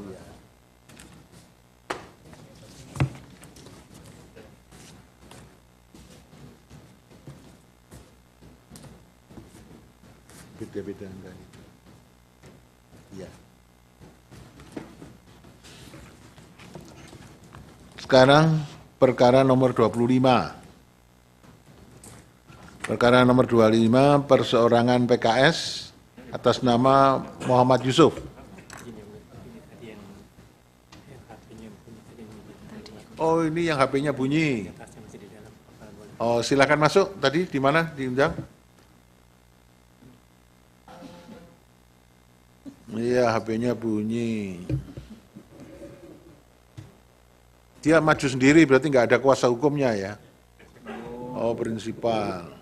Iya. Beda-beda enggak itu. Iya. Sekarang perkara nomor 25. Perkara nomor 25, perseorangan PKS atas nama Muhammad Yusuf. Oh, ini yang HP-nya bunyi. Oh, silakan masuk. Tadi di mana diundang? Iya, HP-nya bunyi. Dia maju sendiri, berarti nggak ada kuasa hukumnya ya? Oh, prinsipal.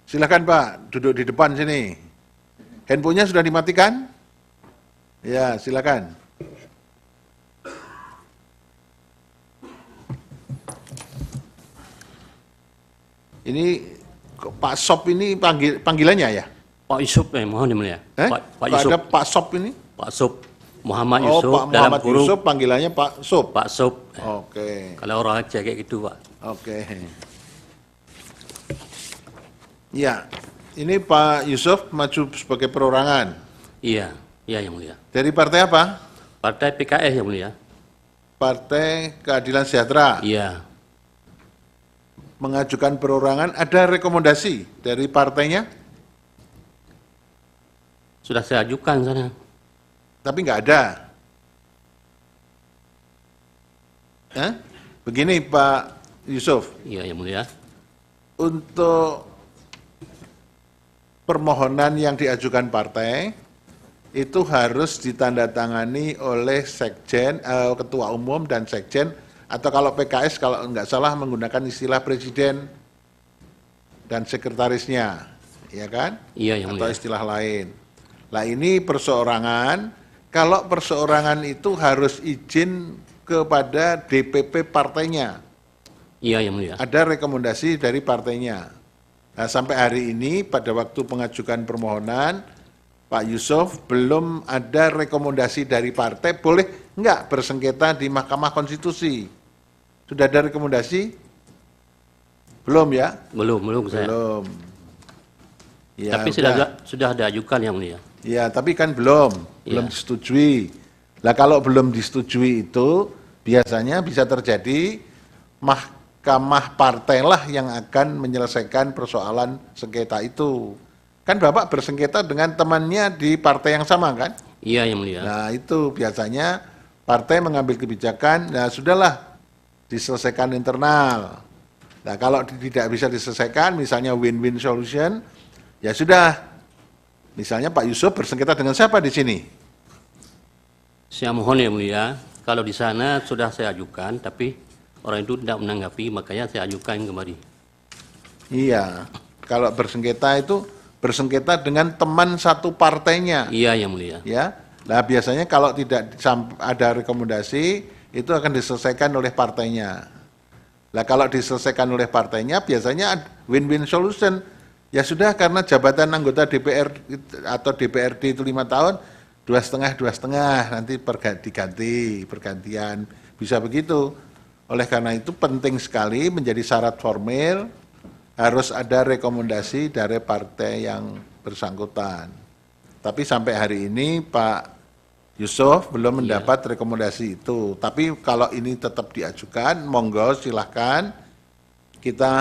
Silakan Pak, duduk di depan sini. Handphonenya sudah dimatikan? Ya, silakan. Ini Pak Sop ini panggilannya ya? Pak Yusuf, mohon yang mulia. Pak Yusuf. Ada Pak Sop ini? Pak Sop, Muhammad Oh, Yusuf. Pak Muhammad Yusuf, panggilannya Pak Sop. Pak Sop. Oke. Kalau orang Aceh kayak gitu, Pak. Oke. Ya, ini Pak Yusuf maju sebagai perorangan. Iya, iya yang mulia. Dari partai apa? Partai PKS yang mulia. Partai Keadilan Sejahtera. Iya. Mengajukan perorangan, ada rekomendasi dari partainya? Sudah saya ajukan sana. Tapi nggak ada. Begini Pak Yusuf, Iya yang mulia. untuk permohonan yang diajukan partai itu harus ditandatangani oleh sekjen, ketua umum dan sekjen, atau kalau PKS kalau nggak salah menggunakan istilah presiden dan sekretarisnya, ya kan? Iya yang Atau mulia. istilah lain. Nah ini perseorangan, kalau perseorangan itu harus izin kepada DPP partainya. Iya yang mulia. Ada rekomendasi dari partainya. Nah, sampai hari ini pada waktu pengajukan permohonan, Pak Yusuf belum ada rekomendasi dari partai, boleh enggak bersengketa di Mahkamah Konstitusi? Sudah ada rekomendasi? Belum ya? Belum saya. Belum. Ya, Tapi sudah ada ajukan yang mulia. ya, tapi kan belum disetujui. Nah, kalau belum disetujui itu biasanya bisa terjadi Mahkamah Partai lah yang akan menyelesaikan persoalan sengketa itu. Kan Bapak bersengketa dengan temannya di partai yang sama kan? Iya yang mulia. Nah, itu biasanya partai mengambil kebijakan, nah sudahlah diselesaikan internal. Nah, kalau tidak bisa diselesaikan, misalnya win-win solution, ya sudah. Misalnya Pak Yusuf bersengketa dengan siapa di sini? Saya mohon yang mulia, kalau di sana sudah saya ajukan, tapi orang itu tidak menanggapi, makanya saya ajukan kembali. Iya, kalau bersengketa itu bersengketa dengan teman satu partainya. Iya yang mulia. Ya, nah biasanya kalau tidak ada rekomendasi itu akan diselesaikan oleh partainya. Nah kalau diselesaikan oleh partainya biasanya win-win solution. Ya sudah, karena jabatan anggota DPR atau DPRD itu 5 tahun, 2,5 nanti diganti, pergantian, bisa begitu. Oleh karena itu penting sekali menjadi syarat formil harus ada rekomendasi dari partai yang bersangkutan. Tapi sampai hari ini Pak Yusuf belum mendapat rekomendasi itu. Tapi kalau ini tetap diajukan, monggo silahkan, kita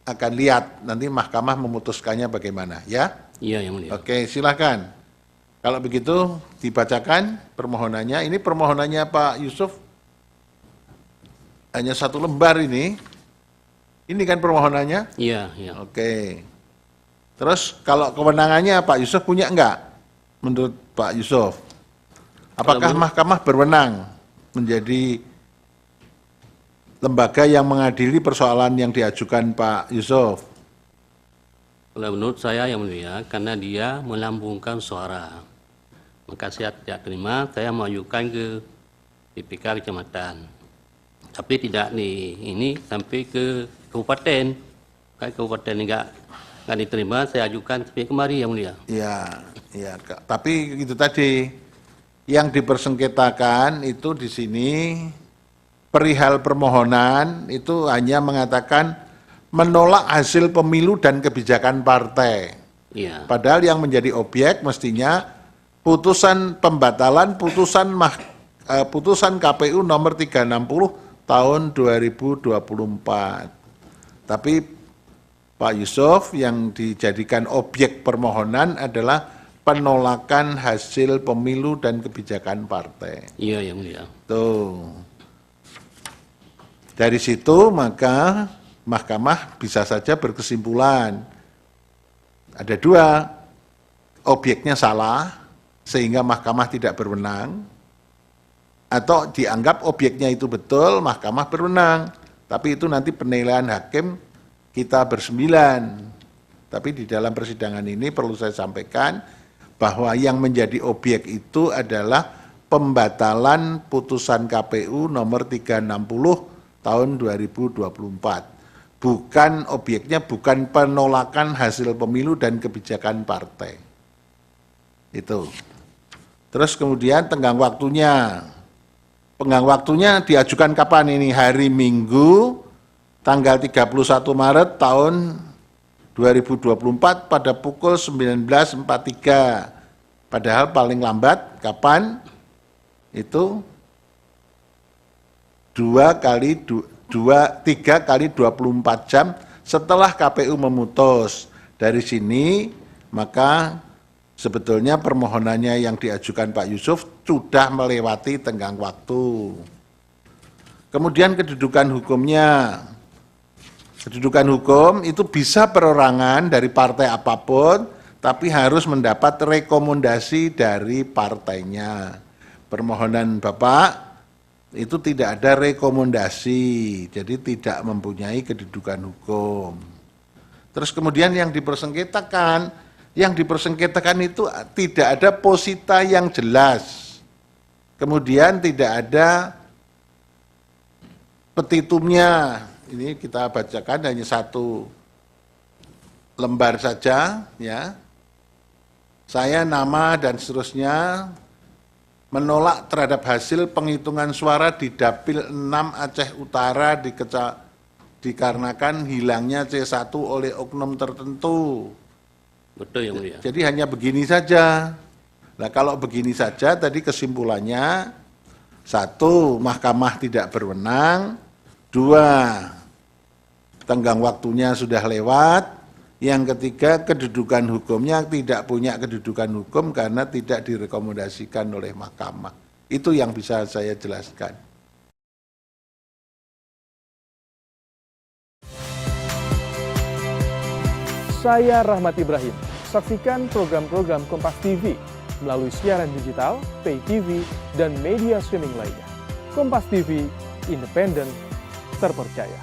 akan lihat nanti mahkamah memutuskannya bagaimana ya. Iya yang mulia. Oke, silahkan. Kalau begitu dibacakan permohonannya. Ini permohonannya Pak Yusuf hanya 1 lembar ini. Ini kan permohonannya? Iya, iya. Oke. Terus kalau kewenangannya Pak Yusuf punya enggak? Menurut Pak Yusuf. Apakah mahkamah berwenang menjadi lembaga yang mengadili persoalan yang diajukan Pak Yusuf? Kalau menurut saya yang mulia, karena dia melambungkan suara, maka saya tidak terima, saya mengajukan ke PPK kecamatan. Tapi tidak ini sampai ke kabupaten. Kayak kabupaten nggak diterima, saya ajukan sampai kemari yang mulia. Ya, ya. Tapi itu tadi yang dipersengketakan itu di sini perihal permohonan itu hanya mengatakan menolak hasil pemilu dan kebijakan partai. Iya. Padahal yang menjadi objek mestinya putusan pembatalan putusan KPU nomor 360 tahun 2024. Tapi Pak Yusuf yang dijadikan objek permohonan adalah penolakan hasil pemilu dan kebijakan partai. Iya, yang mulia. Tuh. Dari situ maka Mahkamah bisa saja berkesimpulan. Ada dua, objeknya salah sehingga Mahkamah tidak berwenang, atau dianggap objeknya itu betul, Mahkamah berwenang. Tapi itu nanti penilaian hakim kita bersembilan. Tapi di dalam persidangan ini perlu saya sampaikan bahwa yang menjadi objek itu adalah pembatalan putusan KPU nomor 360 tahun 2024. Bukan objeknya, bukan penolakan hasil pemilu dan kebijakan partai. Itu. Terus kemudian tenggang waktunya. Tenggang waktunya diajukan kapan ini? Hari Minggu, tanggal 31 Maret tahun 2024 pada pukul 19.43. Padahal paling lambat kapan? Itu 3 kali 24 jam setelah KPU memutus. Dari sini maka sebetulnya permohonannya yang diajukan Pak Yusuf sudah melewati tenggang waktu. Kemudian kedudukan hukumnya. Kedudukan hukum itu bisa perorangan dari partai apapun, tapi harus mendapat rekomendasi dari partainya. Permohonan Bapak itu tidak ada rekomendasi, jadi tidak mempunyai kedudukan hukum. Terus kemudian yang dipersengketakan itu tidak ada posita yang jelas. Kemudian tidak ada petitumnya. Ini kita bacakan hanya satu lembar saja, ya. Saya, nama dan seterusnya menolak terhadap hasil penghitungan suara di Dapil 6 Aceh Utara dikarenakan hilangnya C1 oleh oknum tertentu. Betul yang mulia. Jadi hanya begini saja. Nah kalau begini saja tadi kesimpulannya, satu, Mahkamah tidak berwenang, dua, tenggang waktunya sudah lewat, yang ketiga, kedudukan hukumnya tidak punya kedudukan hukum karena tidak direkomendasikan oleh Mahkamah. Itu yang bisa saya jelaskan. Saya Rahmat Ibrahim. Saksikan program-program Kompas TV melalui siaran digital, pay TV, dan media streaming lainnya. Kompas TV, independen, terpercaya.